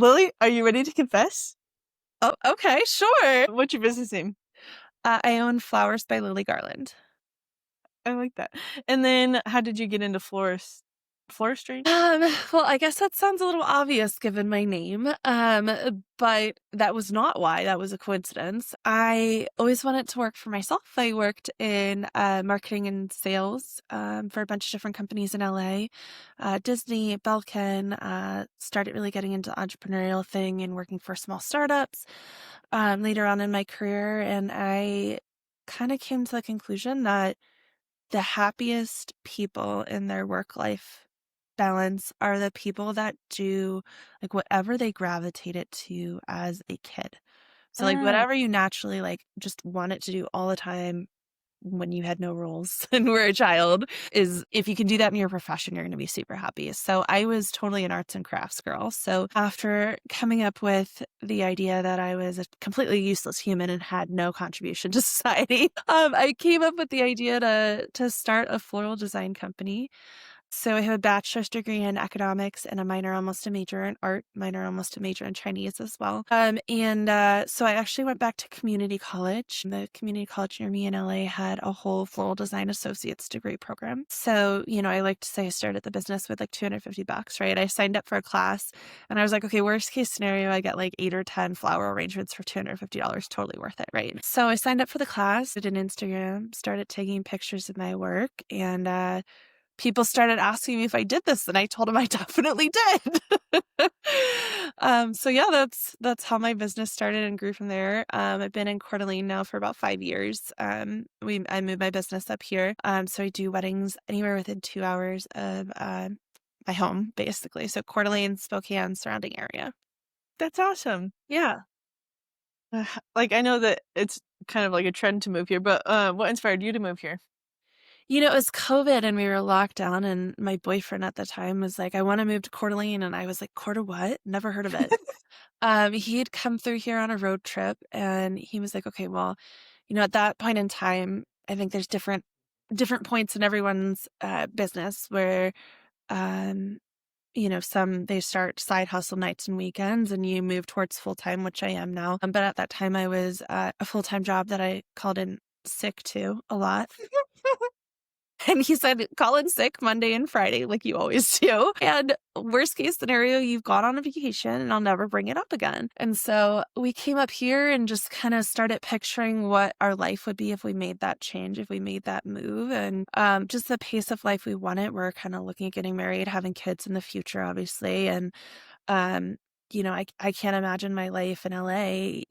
Lily, are you ready to confess? Oh, okay, sure. What's your business name? I own Flowers by Lily Garland. I like that. And then how did you get into floristry? Um, well, I guess that sounds a little obvious given my name. But that was not why. That was a coincidence. I always wanted to work for myself. I worked in marketing and sales for a bunch of different companies in LA. Disney, Belkin, started really getting into the entrepreneurial thing and working for small startups later on in my career. And I kind of came to the conclusion that the happiest people in their work life balance are the people that do like whatever they gravitated to as a kid. So like Mm. whatever you naturally like just wanted to do all the time when you had no rules and were a child is if you can do that in your profession, you're going to be super happy. So I was totally an arts and crafts girl. So after coming up with the idea that I was a completely useless human and had no contribution to society, I came up with the idea to start a floral design company. So I have a bachelor's degree in economics and a minor, almost a major in art, minor, almost a major in Chinese as well. So I actually went back to community college. The community college near me in LA had a whole floral design associate's degree program. So, I like to say I started the business with like $250, right? I signed up for a class and I was like, okay, worst case scenario, I get like 8 or 10 flower arrangements for $250, totally worth it, right? So I signed up for the class, did an Instagram, started taking pictures of my work, and people started asking me if I did this, and I told them I definitely did. So yeah, that's how my business started and grew from there. I've been in Coeur d'Alene now for about 5 years. I moved my business up here. So I do weddings anywhere within 2 hours of my home, basically. So Coeur d'Alene, Spokane, surrounding area. That's awesome. Yeah. Like I know that it's kind of like a trend to move here, but what inspired you to move here? It was COVID and we were locked down, and my boyfriend at the time was like, I want to move to Coeur d'Alene. And I was like, Coeur de what? Never heard of it. He had come through here on a road trip and he was like, okay, well, at that point in time, I think there's different points in everyone's business where, um, some they start side hustle nights and weekends and you move towards full time, which I am now. But at that time, I was a full time job that I called in sick to a lot. And he said, call in sick Monday and Friday, like you always do. And worst case scenario, you've gone on a vacation and I'll never bring it up again. And so we came up here and just kind of started picturing what our life would be if we made that change, if we made that move. And just the pace of life we wanted. We're kind of looking at getting married, having kids in the future, obviously. And, um, I can't imagine my life in LA,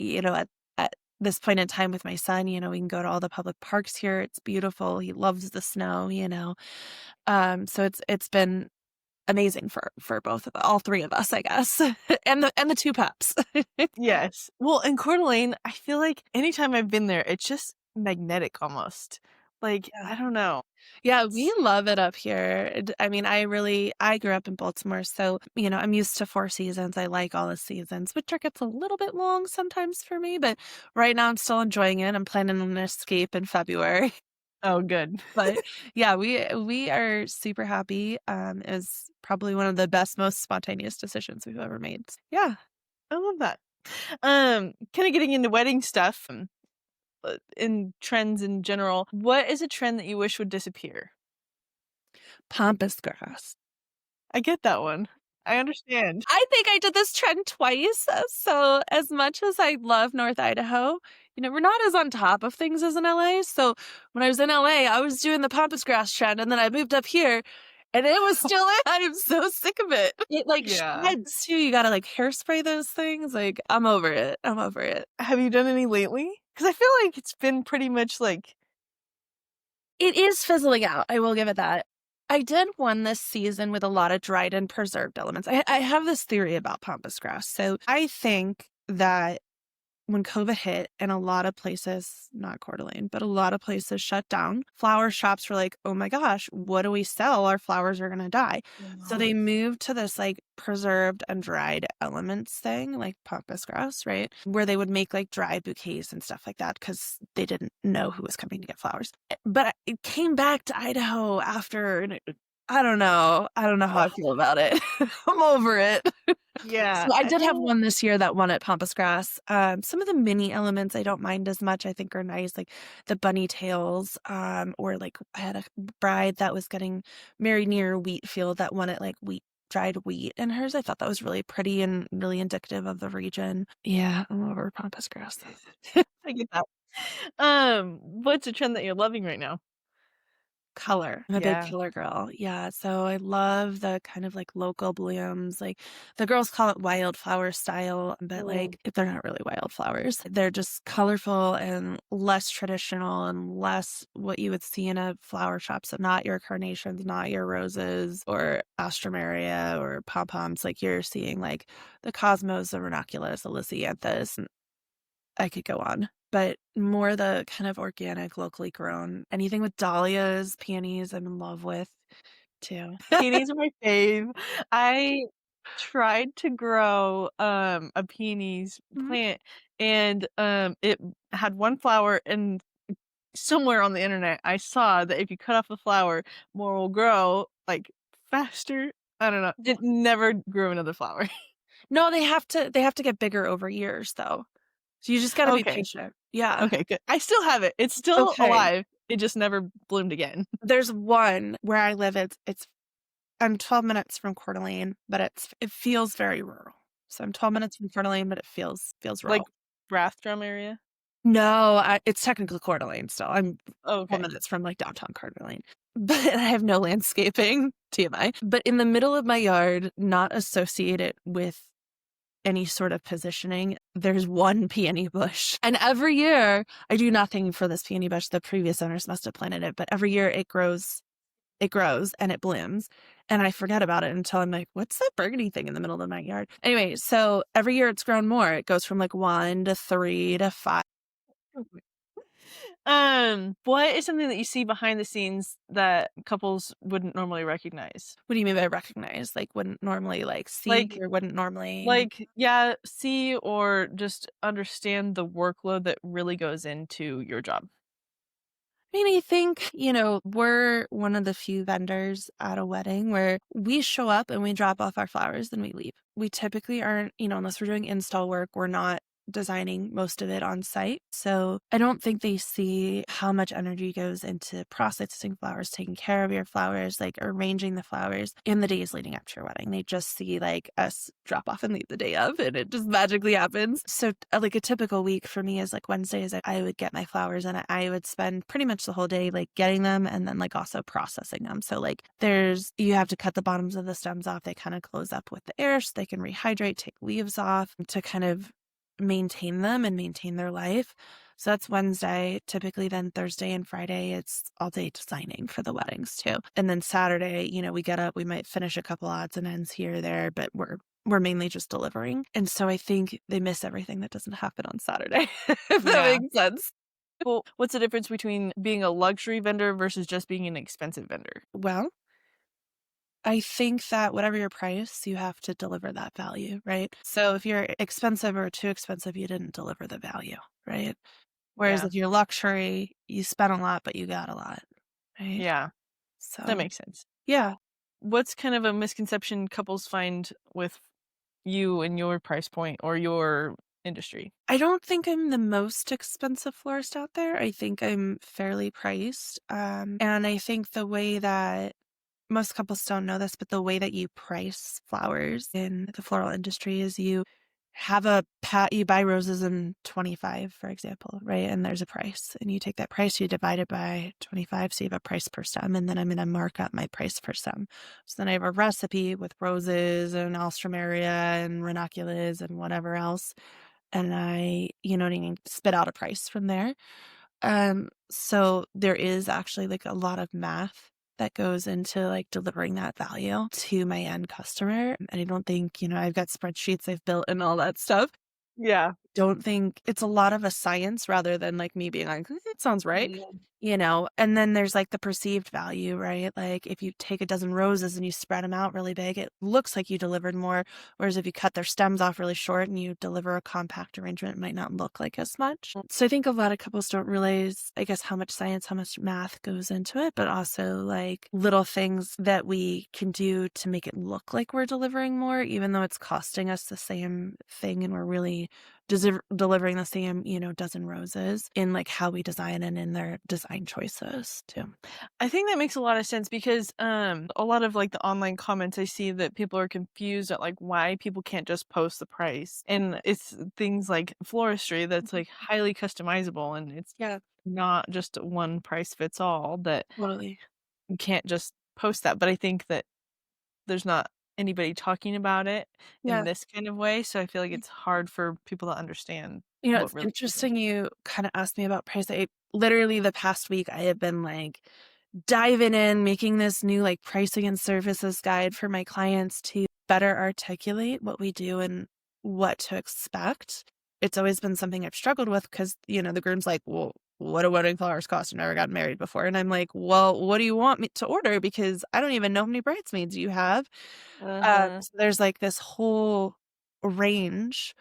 at this point in time with my son. We can go to all the public parks here. It's beautiful. He loves the snow. So it's been amazing for both of all three of us, I guess. and the two pups. Yes. Well, in Coeur d'Alene, I feel like anytime I've been there, it's just magnetic almost. Like, Yeah. I don't know. Yeah, we It's love it up here. I mean, I grew up in Baltimore, so, I'm used to 4 seasons. I like all the seasons. Winter gets a little bit long sometimes for me, but right now I'm still enjoying it. I'm planning on an escape in February. oh good. But yeah, we are super happy. It was probably one of the best, most spontaneous decisions we've ever made. Yeah. I love that. Kind of getting into wedding stuff, in trends in general. What is a trend that you wish would disappear? Pampas grass. I get that one. I understand. I think I did this trend twice. So as much as I love North Idaho, we're not as on top of things as in LA. So when I was in LA, I was doing the pampas grass trend, and then I moved up here and it was still in. I'm so sick of it. It like Yeah. shreds too. You gotta like hairspray those things. Like I'm over it. I'm over it. Have you done any lately? Because I feel like it's been pretty much like, It is fizzling out. I will give it that. I did one this season with a lot of dried and preserved elements. I have this theory about pampas grass. So I think that when COVID hit and a lot of places, not Coeur d'Alene, but a lot of places shut down, flower shops were like, oh my gosh, what do we sell? Our flowers are going to die. So they moved to this like preserved and dried elements thing, like pampas grass, right? Where they would make like dried bouquets and stuff like that because they didn't know who was coming to get flowers. But it came back to Idaho after I don't know. I don't know how I feel about it. I'm over it. Yeah, So I I did have think one this year that won at Pampas Grass. Some of the mini elements I don't mind as much. I think are nice, like the bunny tails. Or like I had a bride that was getting married near a wheat field that won it like wheat dried wheat in hers. I thought that was really pretty and really indicative of the region. Yeah, I'm over Pampas Grass though. I get that. What's a trend that you're loving right now? Color. I'm a big Yeah. color girl. Yeah, so I love the kind of, like, local blooms, like, the girls call it wildflower style, but, Mm. like, they're not really wildflowers. They're just colorful and less traditional and less what you would see in a flower shop, so not your carnations, not your roses or alstroemeria or pom-poms, like, you're seeing, like, the cosmos, the ranunculus, the lisianthus, and I could go on, but more the kind of organic, locally grown anything with dahlias, peonies, I'm in love with too. Peonies are my fave. I tried to grow, a peonies Mhm. plant, and, it had 1 flower, and somewhere on the internet, I saw that if you cut off the flower, more will grow, like, faster. I don't know. It never grew another flower. No, they have to get bigger over years, though, so you just gotta be Okay. patient. Yeah. Okay, good. I still have it. It's still Okay. alive. It just never bloomed again. There's one where I live, it's I'm 12 minutes from Coeur d'Alene, but it feels very rural. So I'm 12 minutes from Coeur d'Alene, but it feels Like, rural. Rathdrum area? No, it's technically Coeur d'Alene still. I'm 12 Okay. minutes from, like, downtown Coeur d'Alene, but I have no landscaping, TMI. But in the middle of my yard, not associated with any sort of positioning, there's one peony bush. And every year, I do nothing for this peony bush. The previous owners must have planted it, but every year it grows and it blooms. And I forget about it until I'm like, what's that burgundy thing in the middle of my yard? Anyway, so every year it's grown more. It goes from like 1 to 3 to 5. What is something that you see behind the scenes that couples wouldn't normally recognize? What do you mean by recognize? Like, wouldn't normally, like, see Like or wouldn't normally yeah, see or just understand the workload that really goes into your job. I mean, I think, we're one of the few vendors at a wedding where we show up and we drop off our flowers and we leave. We typically aren't, unless we're doing install work, we're not designing most of it on site. So I don't think they see how much energy goes into processing flowers, taking care of your flowers, like arranging the flowers in the days leading up to your wedding. They just see like us drop off and leave the day of, and it just magically happens. So, like a typical week for me is like Wednesdays, I would get my flowers and I would spend pretty much the whole day like getting them and then like also processing them. So, like, you have to cut the bottoms of the stems off. They kind of close up with the air so they can rehydrate, take leaves off to kind of maintain them and maintain their life. So that's Wednesday. Typically, then Thursday and Friday, it's all day designing for the weddings too. And then Saturday, we get up, we might finish a couple odds and ends here or there, but we're mainly just delivering. And so I think they miss everything that doesn't happen on Saturday, if that Yeah. makes sense. Well, what's the difference between being a luxury vendor versus just being an expensive vendor? Well, I think that whatever your price, you have to deliver that value, right? So if you're expensive or too expensive, you didn't deliver the value, right? Whereas Yeah. if you're luxury, you spent a lot, but you got a lot, right? Yeah, that So, makes sense. yeah, What's kind of a misconception couples find with you and your price point or your industry? I don't think I'm the most expensive florist out there. I think I'm fairly priced. And I think the way that most couples don't know this, but the way that you price flowers in the floral industry is you have you buy roses in 25, for example, right? And there's a price. And you take that price, you divide it by 25. So you have a price per stem. And then I'm going to mark up my price per stem. So then I have a recipe with roses and alstroemeria and ranunculus and whatever else. And I, what I mean, spit out a price from there. So there is actually like a lot of math that goes into like delivering that value to my end customer. And I don't think, I've got spreadsheets I've built and all that stuff. Yeah. Don't think it's a lot of a science rather than like me being like, "Mm, it sounds right." And then there's, like, the perceived value, right? Like, if you take a dozen roses and you spread them out really big, it looks like you delivered more, whereas if you cut their stems off really short and you deliver a compact arrangement, it might not look like as much. So I think a lot of couples don't realize, I guess, how much science, how much math goes into it, but also, like, little things that we can do to make it look like we're delivering more, even though it's costing us the same thing and we're really delivering the same, dozen roses in, like, how we design and in their design choices too. I think that makes a lot of sense because a lot of like the online comments I see that people are confused at like why people can't just post the price. And it's things like floristry that's Mhm. like highly customizable and it's Yeah, not just one price fits all that totally. you can't just post that. But I think that there's not anybody talking about it in Yeah. this kind of way. So I feel like it's hard for people to understand what It's really goes into interesting you kinda asked me about price. Literally the past week, I have been, like, diving in, making this new, like, pricing and services guide for my clients to better articulate what we do and what to expect. It's always been something I've struggled with because the groom's like, "Well, what do wedding flowers cost? I've never gotten married before." And I'm like, "Well, what do you want me to order? Because I don't even know how many bridesmaids you have." it. So there's, like, this whole range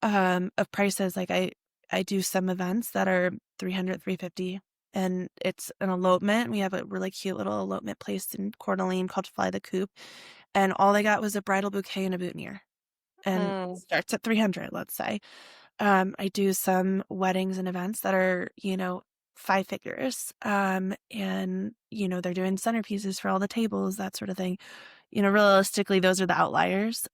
of prices. Like, I do some events that are 300, 350, and it's an elopement. We have a really cute little elopement place in Coeur d'Alene called Fly the Coop, and all they got was a bridal bouquet and a boutonniere, and Mhm. starts at 300, let's say. I do some weddings and events that are, 5 figures, and, they're doing centerpieces for all the tables, that sort of thing. Realistically, those are the outliers.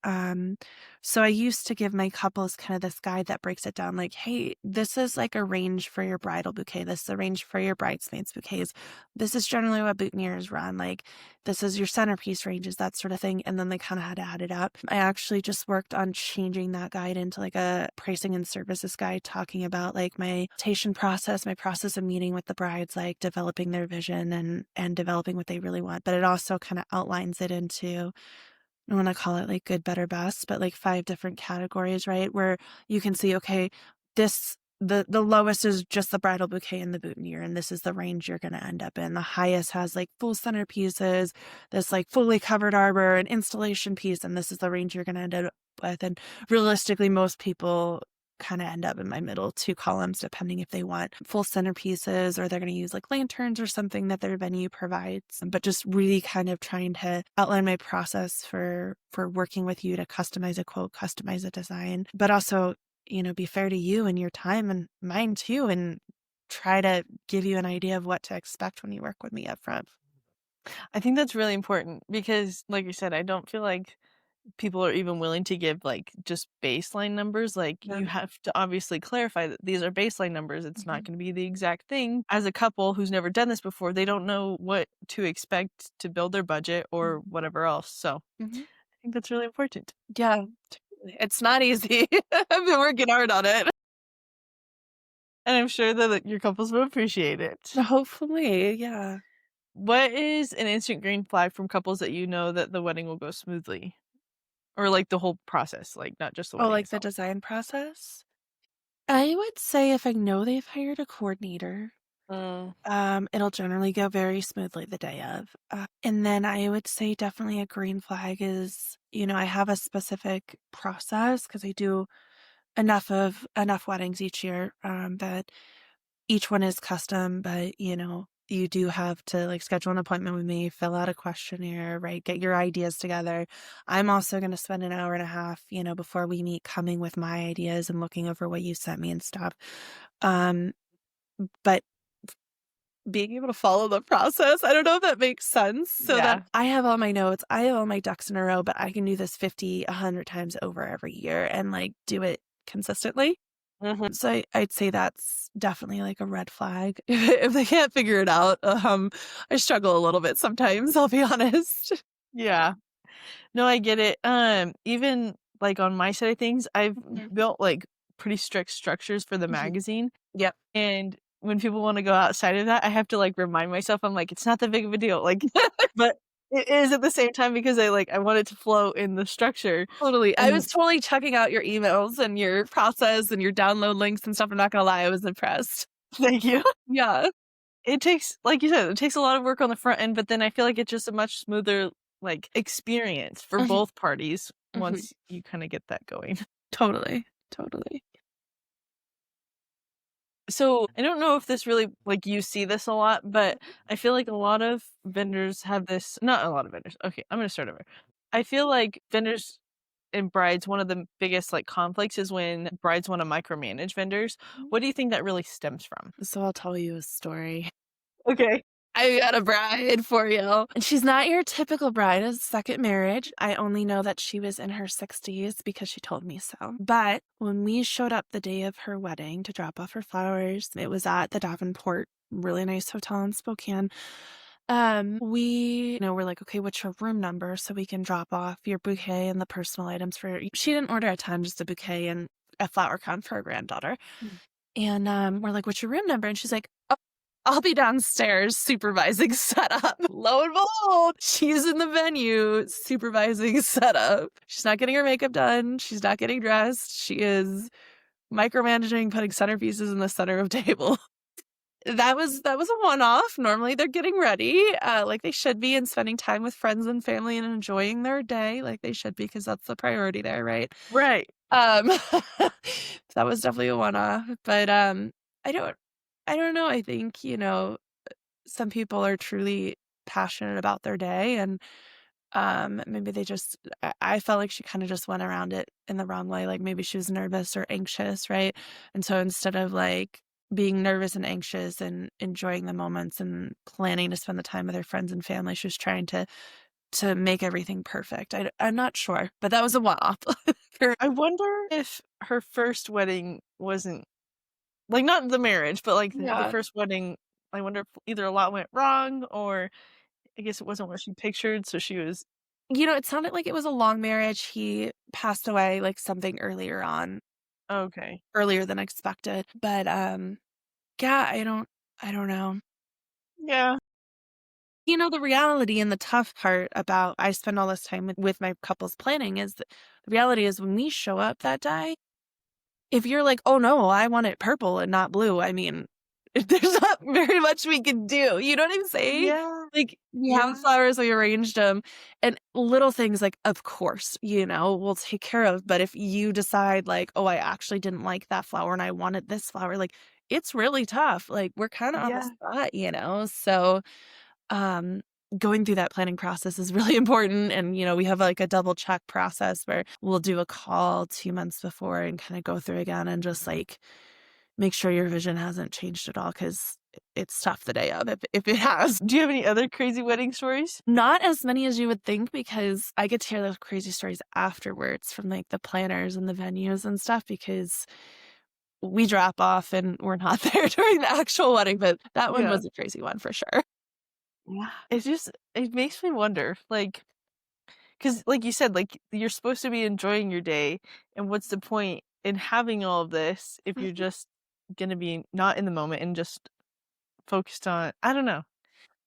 So I used to give my couples kind of this guide that breaks it down like, hey, this is like a range for your bridal bouquet. This is a range for your bridesmaids bouquets. This is generally what boutonnieres run. Like, this is your centerpiece ranges, that sort of thing. And then they kind of had to add it up. I actually just worked on changing that guide into like a pricing and services guide, talking about like my invitation process, my process of meeting with the brides, like developing their vision and developing what they really want. But it also kind of outlines it into, I wanna call it, like, good, better, best, but, like, 5 different categories, right, where you can see, okay, the lowest is just the bridal bouquet and the boutonniere, and this is the range you're gonna end up in. The highest has, like, full centerpieces, this, like, fully covered arbor, an installation piece, and this is the range you're gonna end up with, and realistically, most people kinda end up in my middle 2 columns depending if they want full centerpieces or they're gonna use, like, lanterns or something that their venue provides, but just really kind of trying to outline my process for working with you to customize a quote, customize a design, but also, be fair to you and your time and mine too, and try to give you an idea of what to expect when you work with me upfront. I think that's really important because, like you said, I don't feel like people are even willing to give like just baseline numbers. Like Yeah. you have to obviously clarify that these are baseline numbers. It's not Mhm. going to be the exact thing. As a couple who's never done this before, they don't know what to expect to build their budget or Mhm. whatever else. So Mhm. I think that's really important. Yeah, totally. It's not easy. I've been working hard on it. And I'm sure that your couples will appreciate it. Hopefully, yeah. What is an instant green flag from couples that you know that the wedding will go smoothly? Or like the whole process, like not just the Oh, wedding like the itself? design process? I would say if I know they've hired a coordinator, Mm, it'll generally go very smoothly the day of. And then I would say definitely a green flag is, I have a specific process because I do enough weddings each year, that each one is custom, but you do have to like schedule an appointment with me, fill out a questionnaire, right? Get your ideas together. I'm also going to spend an hour and a half, before we meet coming with my ideas and looking over what you sent me and stuff. Um, but being able to follow the process, I don't know if that makes sense, so that yeah. I have all my notes, I have all my ducks in a row, but I can do this 50, 100 times over every year and like do it consistently. Mhm. So I'd say that's definitely like a red flag. If they can't figure it out, I struggle a little bit sometimes, I'll be honest. Yeah. No, I get it. Even, like, on my side of things, I've Mhm. built, like, pretty strict structures for the Mhm. magazine, Yep. and when people wanna go outside of that, I have to, like, remind myself, I'm like, "It's not that big of a deal," like, but it is at the same time because I want it to flow in the structure, Totally. I was and totally checking out your emails and your process and your download links and stuff. I'm not gonna lie, I was impressed. thank you. Yeah. it takes like you said, it takes a lot of work on the front end, but then I feel like it's just a much smoother, like, experience for Mhm, both parties mhm. once you kinda get that going. Totally, totally. So, I don't know if this really like, you see this a lot, but I feel like a lot of vendors have this not a lot of vendors, okay, I'm gonna start over. I feel like vendors and brides, one of the biggest, like, conflicts is when brides wanna micromanage vendors. Mhm. What do you think that really stems from? So I'll tell you a story. Okay. I got a bride for you. And she's not your typical bride, it's second marriage. I only know that she was in her 60s because she told me so. But when we showed up the day of her wedding to drop off her flowers, it was at the Davenport, really nice hotel in Spokane. We're like, okay, what's your room number so we can drop off your bouquet and the personal items for she didn't order a ton, just a bouquet and a flower crown for her granddaughter. Mm. And, we're like, "What's your room number?" And she's like, "Oh, I'll be downstairs supervising setup." Lo and behold, she's in the venue supervising setup. She's not getting her makeup done, she's not getting dressed, she is micromanaging, putting centerpieces in the center of table. That was a one-off. Normally, they're getting ready, like they should be and spending time with friends and family and enjoying their day like they should be, because that's the priority there, right? Right. Um, that was definitely a one-off, but, I don't I don't know, I think, some people are truly passionate about their day and, maybe they just I felt like she kinda just went around it in the wrong way, like, maybe she was nervous or anxious, right? And so instead of, like, being nervous and anxious and enjoying the moments and planning to spend the time with her friends and family, she was trying to make everything perfect. I'm not sure, but that was a one-off. I wonder if her first wedding wasn't like, not the marriage, but, like, the Yeah. first wedding, I wonder if either a lot went wrong or I guess it wasn't what she pictured, so she was It sounded like it was a long marriage. He passed away, like, something earlier on, okay. earlier than expected, but, yeah, I don't know. Yeah. The reality and the tough part about I spend all this time with my couples planning is that the reality is when we show up that day, if you're like, "Oh, no, I want it purple and not blue," I mean, there's not very much we can do, you know what I'm saying? Yeah. Like, we have Yeah. flowers, we arranged them, and little things like, of course, we'll take care of, but if you decide like, "Oh, I actually didn't like that flower and I wanted this flower," like, it's really tough, like, we're kinda on the Yeah. spot? So, um, going through that planning process is really important, and, we have, like, a double check process where we'll do a call 2 months before and kinda go through again and just, like, make sure your vision hasn't changed at all, 'cause it's tough the day of if it has. Do you have any other crazy wedding stories? Not as many as you would think because I get to hear those crazy stories afterwards from, like, the planners and the venues and stuff because we drop off and we're not there during the actual wedding, but that one Yeah. was a crazy one for sure. Yeah. It's just it makes me wonder, like, because like you said, like, you're supposed to be enjoying your day, and what's the point in having all of this if you're Mhm. just gonna be not in the moment and just focused on I don't know.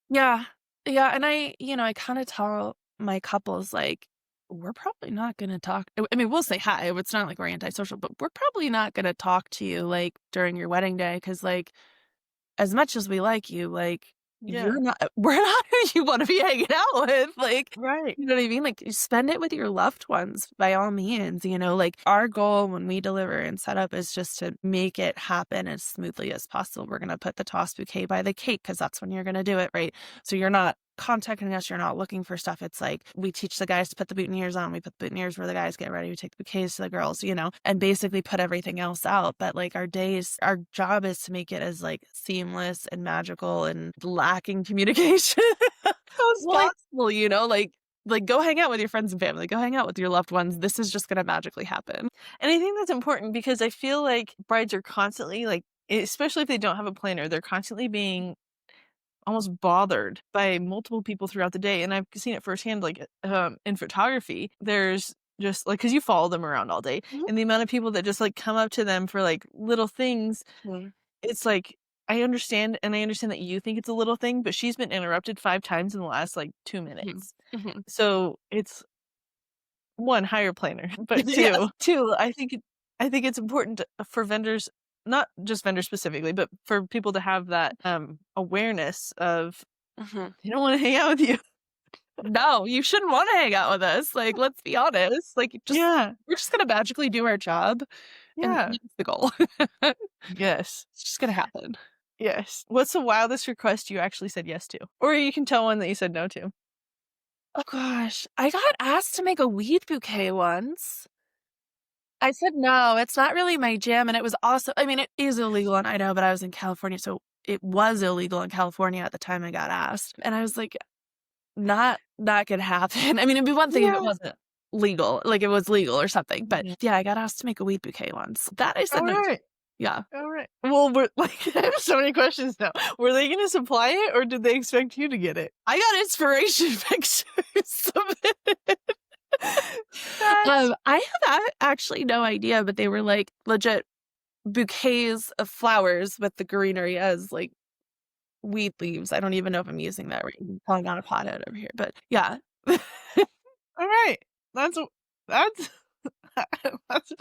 Yeah. Yeah, and I kinda tell my couples, like, "We're probably not gonna talk." I mean, we'll say hi, it's not like we're antisocial, but we're probably not gonna talk to you, like, during your wedding day because, like, as much as we like you, like, Yeah. you're not we're not who you wanna be hanging out with, like, Right. you know what I mean? Like, you spend it with your loved ones by all means? Like, our goal when we deliver and set up is just to make it happen as smoothly as possible. We're gonna put the toss bouquet by the cake because that's when you're gonna do it, right? So you're not contacting us, you're not looking for stuff. It's like, we teach the guys to put the boutonnieres on, we put the boutonnieres where the guys get ready, we take the bouquets to the girls, and basically put everything else out. But, like, our job is to make it as, like, seamless and magical and lacking communication as Well, possible? Like, go hang out with your friends and family, go hang out with your loved ones. This is just gonna magically happen. and I think that's important because I feel like brides are constantly, like, especially if they don't have a planner, they're constantly being almost bothered by multiple people throughout the day, and I've seen it firsthand, like, in photography. There's just like because you follow them around all day, Mhm. and the amount of people that just, like, come up to them for, like, little things, Mhm. it's like, I understand, and I understand that you think it's a little thing, but she's been interrupted 5 times in the last, like, 2 Mhm. minutes. Mhm. So, it's 1, hire a planner, but Yes. 2, I think it's important for vendors not just vendors specifically, but for people to have that, awareness of Mhm. they don't wanna hang out with you. No, you shouldn't wanna hang out with us, like, let's be honest, like, just Yeah, we're just gonna magically do our job, and yeah. that's the goal. Yes, It's just gonna happen. yes. What's the wildest request you actually said yes to? Or you can tell one that you said no to. Oh gosh, I got asked to make a weed bouquet once. I said, "No, it's not really my jam," and it was also I mean, it is illegal in Idaho, but I was in California, so it was illegal in California at the time I got asked, and I was like, "Not gonna happen." I mean, it'd be one thing if it Yeah. wasn't legal, like, it was legal or something, but, Mhm. yeah, I got asked to make a weed bouquet once. That I said no to. Alright, Yeah. alright. Well, we're like, I have so many questions now. Were they gonna supply it, or did they expect you to get it? I got inspiration pictures of it. That's I have actually no idea, but they were, like, legit bouquets of flowers with the greenery as, like, weed leaves. I don't even know if I'm using that right. I'm calling out a pothead over here, but yeah. alright. That's that's that's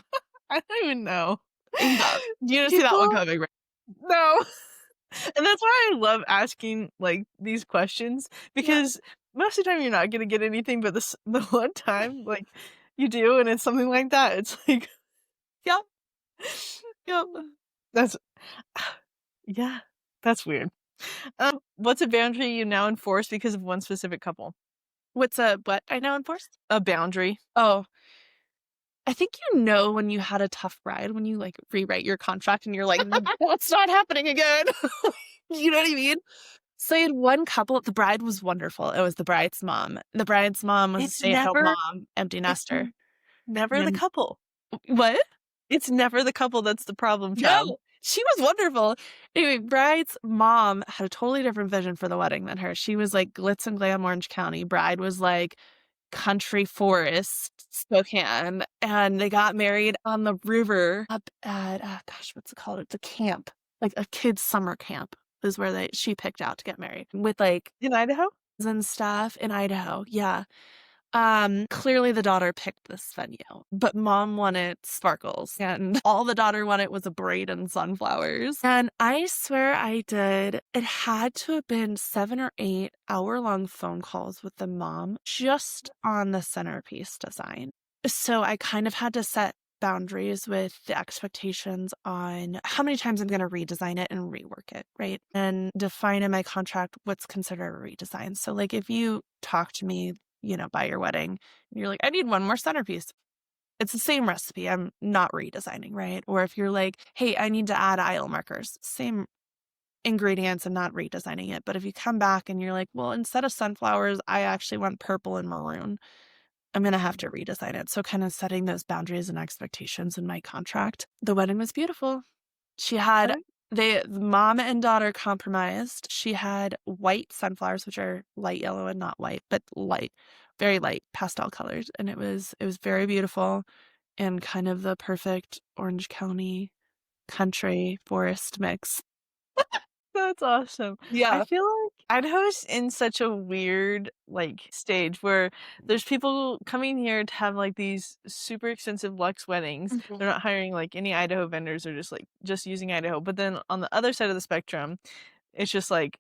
I don't even know. Yeah. You didn't see that one People coming, right? no. And that's why I love asking, like, these questions Yeah. because most of the time you're not gonna get anything, but this the one time, like, you do and it's something like that, it's like Yep, yep. that's yeah, that's weird. What's a boundary you now enforce because of one specific couple? What's a what I now enforced? A boundary. Oh, I think you know when you had a tough ride, when you, like, rewrite your contract and you're like, "That's not happening again." You know what I mean? So I had one couple the bride was wonderful, it was the bride's mom. The bride's mom was a It's stay-at-home never mom, empty it's nester, never the and couple. what? It's never the couple that's the problem child. No, she was wonderful. Anyway, bride's mom had a totally different vision for the wedding than her. She was like glitz and glam Orange County. Bride was like country forest Spokane, and they got married on the river up at gosh, what's it called? It's a camp, like a kids' summer camp is where she picked out to get married with like In Idaho? and stuff in Idaho. Yeah. Clearly the daughter picked this venue, but mom wanted sparkles and all the daughter wanted was a braid and sunflowers. And I swear I did. It had to have been 7 or 8 hour-long phone calls with the mom just on the centerpiece design. So I kind of had to set boundaries with the expectations on how many times I'm going to redesign it and rework it, right? And define in my contract what's considered a redesign. So like if you talk to me by your wedding. And you're like, I need one more centerpiece. It's the same recipe. I'm not redesigning, right? Or if you're like, hey, I need to add aisle markers, same ingredients. I'm not redesigning it. But if you come back and you're like, well, instead of sunflowers, I actually want purple and maroon, I'm going to have to redesign it. So kind of setting those boundaries and expectations in my contract. The wedding was beautiful. She had Alright. the mom and daughter compromised. She had white sunflowers, which are light yellow and not white, but light, very light pastel colors. And it was very beautiful and kind of the perfect Orange County country forest mix. That's awesome. I Yeah. feel like Idaho's in such a weird, like, stage where there's people coming here to have, like, these super expensive luxe weddings. Mhm. They're not hiring, like, any Idaho vendors, they're just, like, just using Idaho. But then on the other side of the spectrum, it's just, like,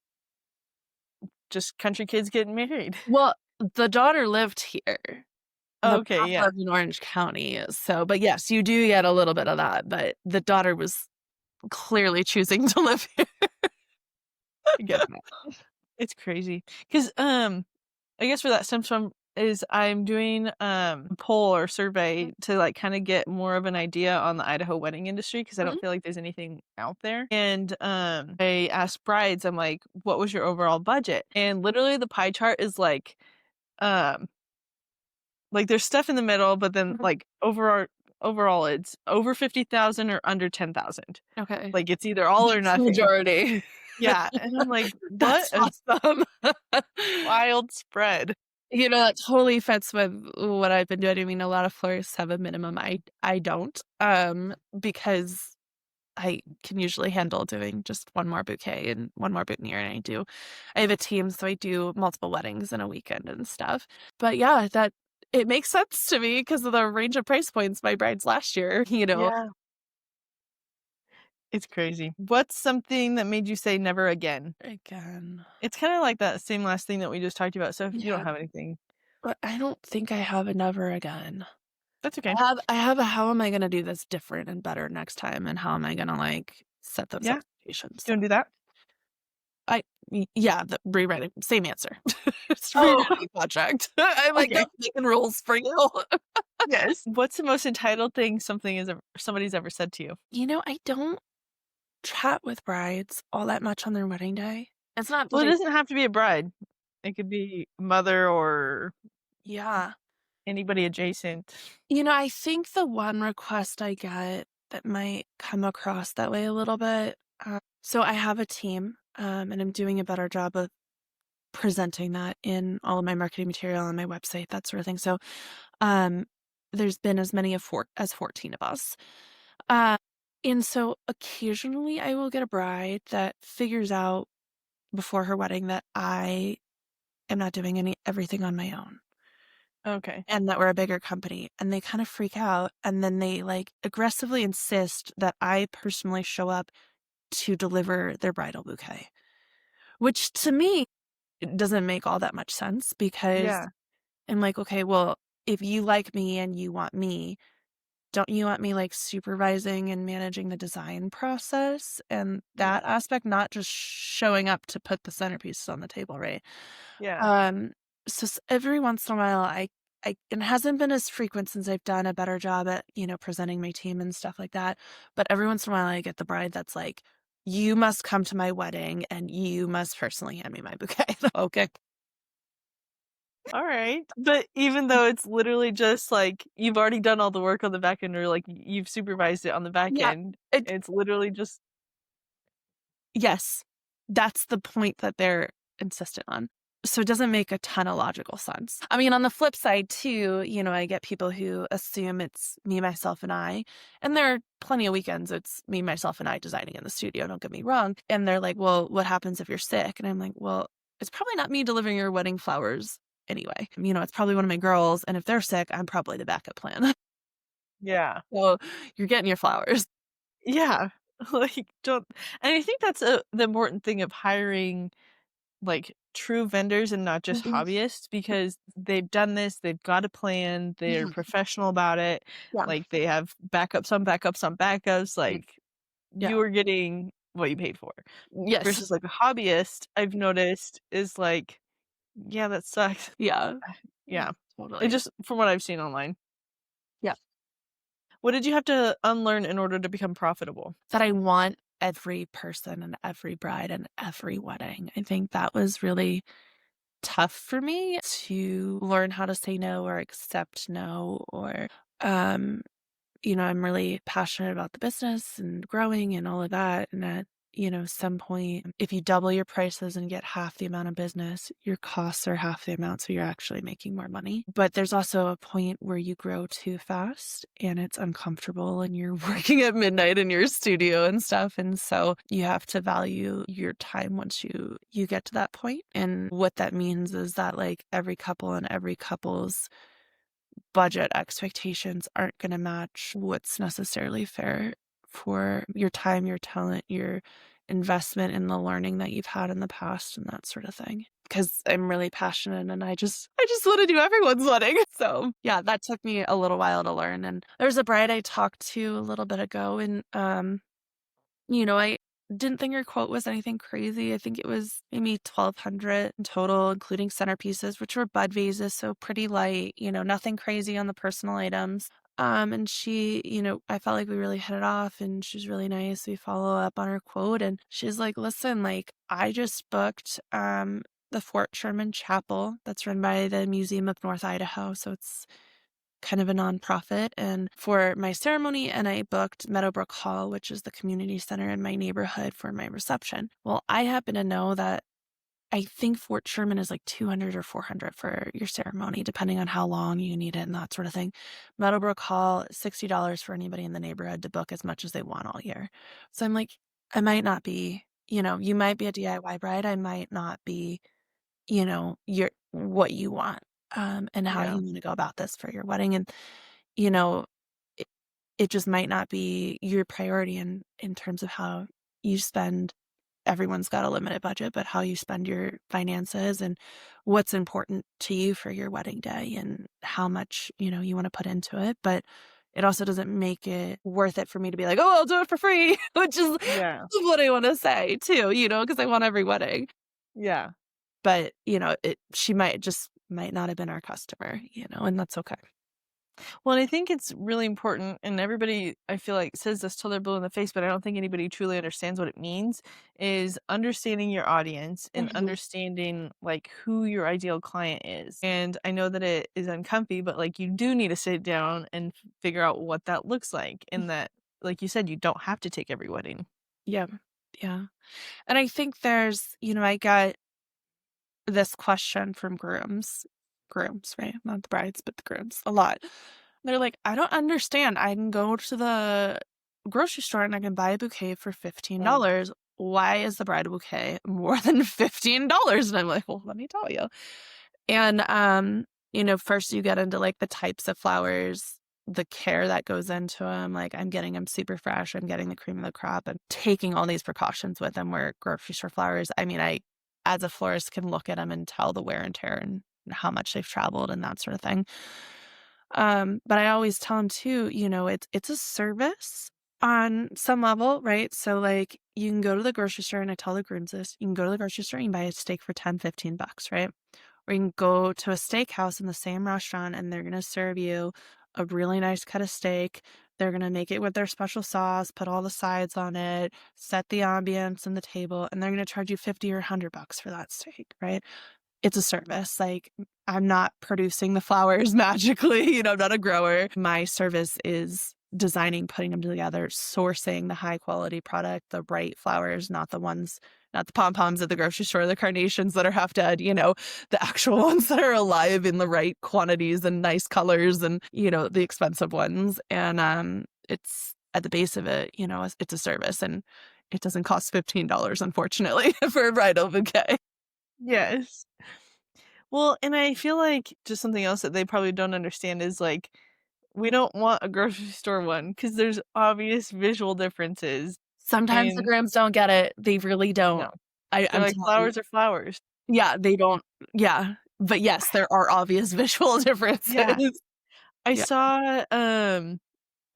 just country kids getting married. Well, the daughter lived here. The Okay, mom yeah, lived in Orange County. So, but yes, you do get a little bit of that. But the daughter was clearly choosing to live here. I get that. It's crazy. 'Cause, I guess where that stems from is I'm doing, a poll or survey to, like, kinda get more of an idea on the Idaho wedding industry because I Mhm. don't feel like there's anything out there, and, I asked brides, I'm like, "What was your overall budget?" And literally the pie chart is um, like, there's stuff in the middle, but then, Mhm. like, overall it's over 50,000 or under 10,000. Okay. Like, it's either all or That's the nothing. majority. Yeah, and I'm like, "What That's a awesome. wild spread." That totally fits with what I've been doing. I mean, a lot of florists have a minimum. I don't, because I can usually handle doing just one more bouquet and one more boutonniere, and I have a team, so I do multiple weddings in a weekend and stuff. But yeah, that it makes sense to me because of the range of price points my brides last year, Yeah. It's crazy. What's something that made you say never again? Again. It's kinda like that same last thing that we just talked about, so if you don't Yeah, have anything, but I don't think I have a never again. that's okay. I have a how am I gonna do this different and better next time, and how am I gonna, like, set those Yeah, expectations, do you so wanna do that? yeah, the rewriting, same answer. It's Oh, rewriting a contract. I'm like, okay. "Nope, making rules for you." Yes. What's the most entitled thing somebody's ever said to you? I don't chat with brides all that much on their wedding day. It's not Well, it like doesn't have to be a bride. It could be a mother or yeah. anybody adjacent. I think the one request I get that might come across that way a little bit, so I have a team, and I'm doing a better job of presenting that in all of my marketing material on my website, that sort of thing. So, um, there's been as many of 14 of us. Uh, and so occasionally I will get a bride that figures out before her wedding that I am not doing everything on my own Okay. and that we're a bigger company, and they kind of freak out, and then they like aggressively insist that I personally show up to deliver their bridal bouquet, which to me it doesn't make all that much sense because Yeah. I'm like, okay, well, if you like me and you want me, don't you want me like supervising and managing the design process and Y that aspect, not just showing up to put the centerpieces on the table, right? yeah. Um, so every once in a while, it hasn't been as frequent since I've done a better job at, presenting my team and stuff like that. But every once in a while, I get the bride that's like, you must come to my wedding and you must personally hand me my bouquet. Okay. Alright. But even though it's literally just, like, you've already done all the work on the back end or, like, you've supervised it on the back Yeah. end, It, it's literally just yes. That's the point that they're insistent on. So it doesn't make a ton of logical sense. I mean, on the flip side too, I get people who assume it's me, myself, and I. And there are plenty of weekends it's me, myself, and I designing in the studio, don't get me wrong. And they're like, well, what happens if you're sick? And I'm like, well, it's probably not me delivering your wedding flowers anyway. It's probably one of my girls. And if they're sick, I'm probably the backup plan. yeah. So you're getting your flowers. Yeah. Like, don't and I think that's, the important thing of hiring, like, true vendors and not just Mhm. hobbyists because they've done this, they've got a plan, they're Mhm. professional about it, Yeah. like, they have backups on backups on backups, Mm. like, Yeah. you are getting what you paid for. Yes. Versus, like, a hobbyist, I've noticed is like, "Yeah, that sucks." Yeah. Yeah. It Totally. just from what I've seen online. Yeah. What did you have to unlearn in order to become profitable? That I want every person and every bride and every wedding. I think that was really tough for me to learn how to say no or accept no or um I'm really passionate about the business and growing and all of that. And at, some point, if you double your prices and get half the amount of business, your costs are half the amount. So you're actually making more money. But there's also a point where you grow too fast and it's uncomfortable and you're working at midnight in your studio and stuff. And so you have to value your time once you get to that point. And what that means is that like every couple and every couple's budget expectations aren't gonna match what's necessarily fair for your time, your talent, your investment in the learning that you've had in the past and that sort of thing. Because I'm really passionate and I just wanna do everyone's wedding. So, yeah, that took me a little while to learn, and there's a bride I talked to a little bit ago, and, I didn't think her quote was anything crazy. I think it was maybe 1,200 in total, including centerpieces, which were bud vases, so pretty light, nothing crazy on the personal items. And she, I felt like we really hit it off and she's really nice. We follow up on her quote and she's like, listen, like I just booked the Fort Sherman Chapel that's run by the Museum of North Idaho. So it's kind of a nonprofit, and for my ceremony, and I booked Meadowbrook Hall, which is the community center in my neighborhood for my reception. Well, I happen to know that I think Fort Sherman is like 200 or 400 for your ceremony, depending on how long you need it and that sort of thing. Meadowbrook Hall, $60 for anybody in the neighborhood to book as much as they want all year. So I'm like, I might not be, you might be a DIY bride. I might not be, your what you want, and how Yeah. you wanna go about this for your wedding, and, you know, it just might not be your priority in terms of how you spend. Everyone's got a limited budget, but how you spend your finances and what's important to you for your wedding day and how much, you wanna put into it, but it also doesn't make it worth it for me to be like, "Oh, I'll do it for free," which is Yeah. what I wanna say too, because I want every wedding. Yeah. But, she might not have been our customer, and that's okay. Well, and I think it's really important, and everybody I feel like says this till they're blue in the face, but I don't think anybody truly understands what it means, is understanding your audience and Mhm. understanding like who your ideal client is. And I know that it is uncomfy, but like you do need to sit down and figure out what that looks like. And that, like you said, you don't have to take every wedding. Yeah. Yeah. And I think I got this question from grooms, right? Not the brides, but the grooms, a lot. They're like, "I don't understand. I can go to the grocery store and I can buy a bouquet for Right. $15. Why is the bridal bouquet more than $15?" And I'm like, "Well, let me tell you." And, first you get into, like, the types of flowers, the care that goes into them. Like, I'm getting them super fresh, I'm getting the cream of the crop, I'm taking all these precautions with them. Where grocery store flowers, I mean, I, as a florist, can look at them and tell the wear and tear and how much they've traveled and that sort of thing. But I always tell them too, it's a service on some level, right? So, like, you can go to the grocery store, and I tell the grooms this, you can go to the grocery store and buy a steak for 10, $15, right? Or you can go to a steakhouse in the same restaurant, and they're gonna serve you a really nice cut of steak. They're gonna make it with their special sauce, put all the sides on it, set the ambiance and the table, and they're gonna charge you 50 or $100 for that steak, right? It's a service. Like, I'm not producing the flowers magically, I'm not a grower. My service is designing, putting them together, sourcing the high quality product, the right flowers, not the pom-poms at the grocery store, the carnations that are half dead, the actual ones that are alive in the right quantities and nice colors and, the expensive ones. And, it's at the base of it, it's a service, and it doesn't cost $15, unfortunately, for a bridal bouquet. Yes. Well, and I feel like just something else that they probably don't understand is like we don't want a grocery store one because there's obvious visual differences. Sometimes the And grams don't get it. They really no, don't. they're I'm like telling you. flowers are flowers. Yeah, they don't. Yeah. But yes, there are obvious visual Yeah. differences. I Yeah. saw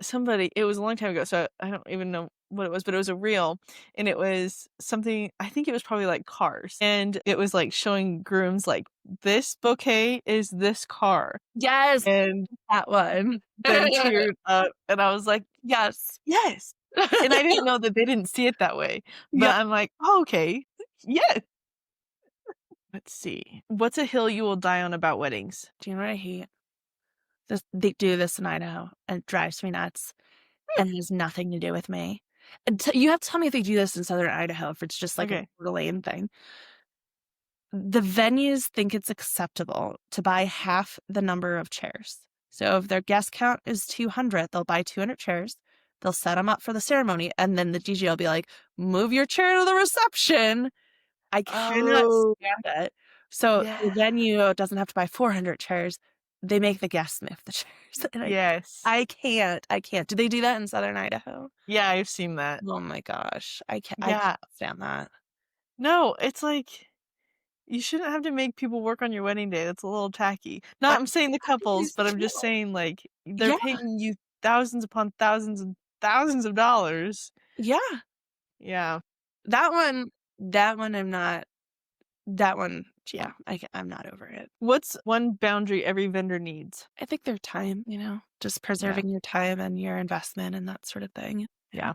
somebody, it was a long time ago, so I don't even know what it was, but it was a reel, and it was something, I think it was probably like cars. And it was like showing grooms like this bouquet is this car. Yes, And that one. then teared up, and I was like, Yes. "Yes." And I didn't know that they didn't see it that way, Yeah. but I'm like, "Oh, okay. Yes." Let's see. What's a hill you will die on about weddings? Do you know what I hate? They do this in Idaho, and it drives me nuts, and it has nothing to do with me. And you have to tell me if they do this in Southern Idaho, if it's just like a Okay. Coeur d'Alene thing. The venues think it's acceptable to buy half the number of chairs. So if their guest count is 200, they'll buy 200 chairs. They'll set them up for the ceremony, and then the DJ will be like, "Move your chair to the reception." I cannot Oh, stand it. So the yeah. venue doesn't have to buy 400 chairs. They make the guests move the chairs, and Yes. I can't. Do they do that in Southern Idaho? Yeah, I've seen that. Oh my gosh. I can't Yeah. stand that. No, it's like, you shouldn't have to make people work on your wedding day, that's a little tacky. I Not I'm saying the I do couples, but I'm too. just saying, like, they're Yeah, paying you thousands upon thousands and thousands of dollars. yeah. Yeah. That one that one I'm not that one, yeah, I'm not over it. What's one boundary every vendor needs? I think their time, just Yeah. preserving your time and your investment and that sort of thing. Yeah, Yeah.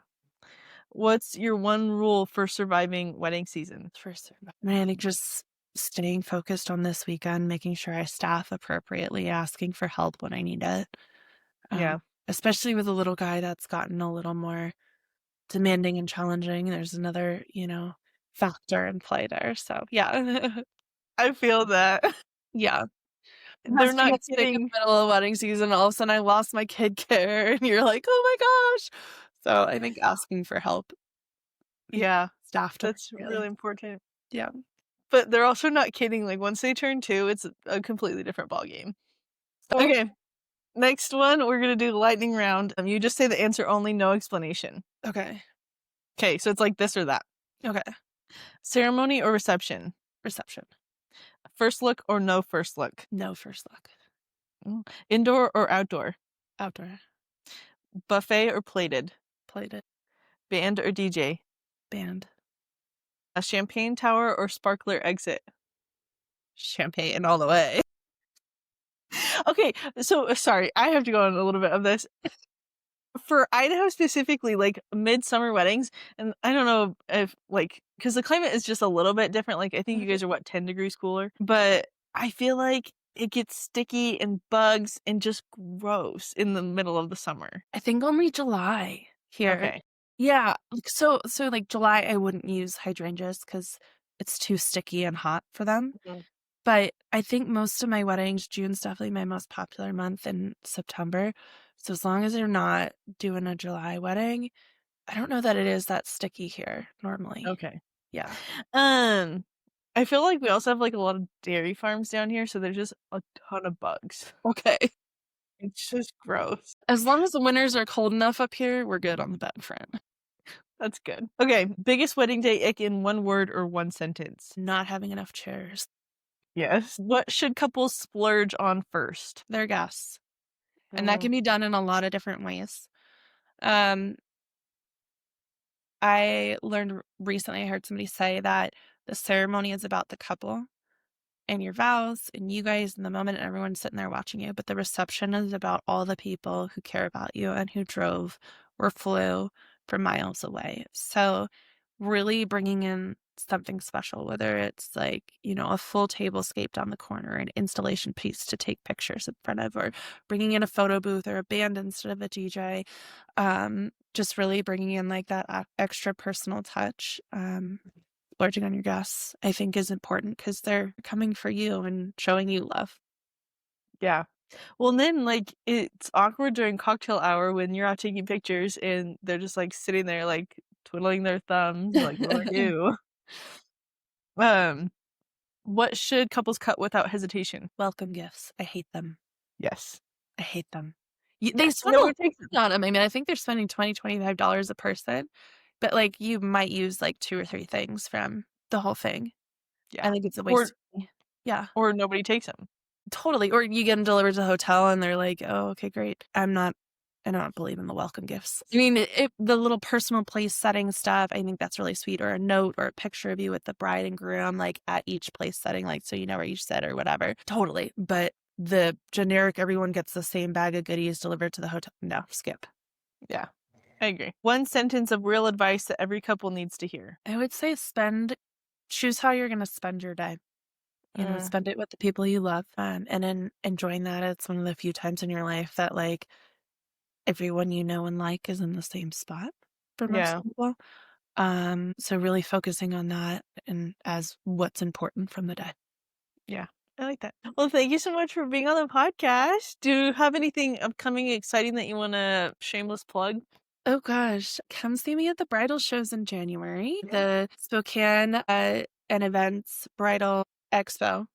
What's your one rule for surviving wedding season? for sure. I mean, I think just staying focused on this weekend, making sure I staff appropriately, asking for help when I need it. Yeah. Especially with a little guy that's gotten a little more demanding and challenging. There's another, factor in play there. So yeah. I feel that. Yeah. They're Especially not get sick in kidding. the middle of wedding season, all of a sudden I lost my kid care, and you're like, "Oh my gosh." So, I think asking for help, yeah, Yeah, staffed that's appropriately. really important. Yeah. But they're also not kidding, like, once they turn 2, it's a completely different ballgame. Oh, Okay, Next one, we're gonna do lightning round. You just say the answer only, no explanation. Okay. Okay, so it's like this or that. Okay. Ceremony or reception? Reception. First look or no first look? No first look. Indoor or outdoor? Outdoor. Buffet or plated? Played it. Band or DJ? Band. A champagne tower or sparkler exit? Champagne all the way. Okay, so sorry, I have to go on a little bit of this. For Idaho specifically, like midsummer weddings, and I don't know if like because the climate is just a little bit different. Like I think you Mhm. guys are what 10 degrees cooler, but I feel like it gets sticky and bugs and just gross in the middle of the summer. I think only July here. Okay. Yeah, like, so, like, July, I wouldn't use hydrangeas because it's too sticky and hot for them, Mhm. but I think most of my weddings June's definitely my most popular month, and September, so as long as you're not doing a July wedding, I don't know that it is that sticky here normally. Okay. Yeah. Um, I feel like we also have like a lot of dairy farms down here, so there's just a ton of bugs. Okay. It's just gross. As long as the winters are cold enough up here, we're good on the bed front. That's good. Okay, biggest wedding day ick in one word or one sentence. Not having enough chairs. Yes. What should couples splurge on first? They're guests, and that Mm, can be done in a lot of different ways. Um, I learned recently, I heard somebody say that the ceremony is about the couple and your vows and you guys in the moment and everyone's sitting there watching you, but the reception is about all the people who care about you and who drove or flew from miles away. So really bringing in something special, whether it's like, a full tablescape down the corner, an installation piece to take pictures in front of, or bringing in a photo booth or a band instead of a DJ. Just really bringing in like that extra personal touch. Splurging on your guests, I think is important because they're coming for you and showing you love. yeah. Well, and then, like, it's awkward during cocktail hour when you're out taking pictures and they're just, like, sitting there, like, twiddling their thumbs, like, "What do I do?" Um, what should couples cut without hesitation? Welcome gifts. I hate them. Yes. I hate them. They Yes, spend a nobody lot takes them. on 'em. I mean, I think they're spending $20, $25 a person, but, like, you might use, like, 2 or 3 things from the whole thing. I Yeah. think it's a Or waste of money. Yeah, nobody takes them. totally, or you get 'em delivered to the hotel and they're like, "Oh, okay, great." I don't believe in the welcome gifts. I mean, the little personal place setting stuff, I think that's really sweet, or a note or a picture of you with the bride and groom, like, at each place setting, like, so you know where each sit or whatever. Totally, but the generic, everyone gets the same bag of goodies delivered to the hotel, no, skip. Yeah, I agree. One sentence of real advice that every couple needs to hear. I would say choose how you're gonna spend your day. Uh, Spend it with the people you love, and enjoying that. It's one of the few times in your life that, like, everyone you know and like is in the same spot for most yeah, people. So really focusing on that and as what's important from the day. yeah. I like that. Well, thank you so much for being on the podcast. Do you have anything upcoming exciting that you wanna shameless plug? Oh gosh, come see me at the bridal shows in January. Yeah. The Spokane and Events Bridal Expo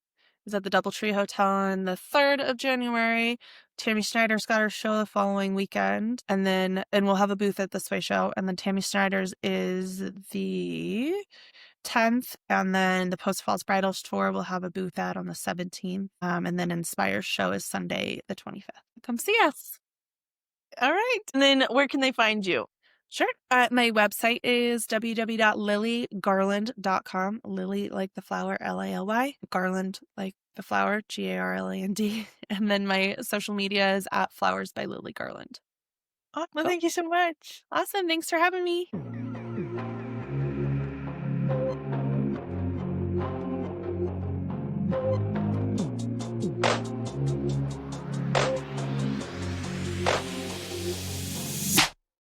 is at the Doubletree Hotel on the 3rd of January. Tammy Schneider's got her show the following weekend, and we'll have a booth at the Sway Show. And then Tammy Schneider's is the 10th, and then the Post Falls Bridal Tour will have a booth out on the 17th. And then Inspire's show is Sunday the 25th. Come see us. Alright, and then where can they find you? Sure. My website is www.lilygarland.com. Lily like the flower, Lily. Garland like the flower, Garland. And then my social media is at Flowers by Lily Garland. Well, Cool. thank you so much. Awesome. Thanks for having me.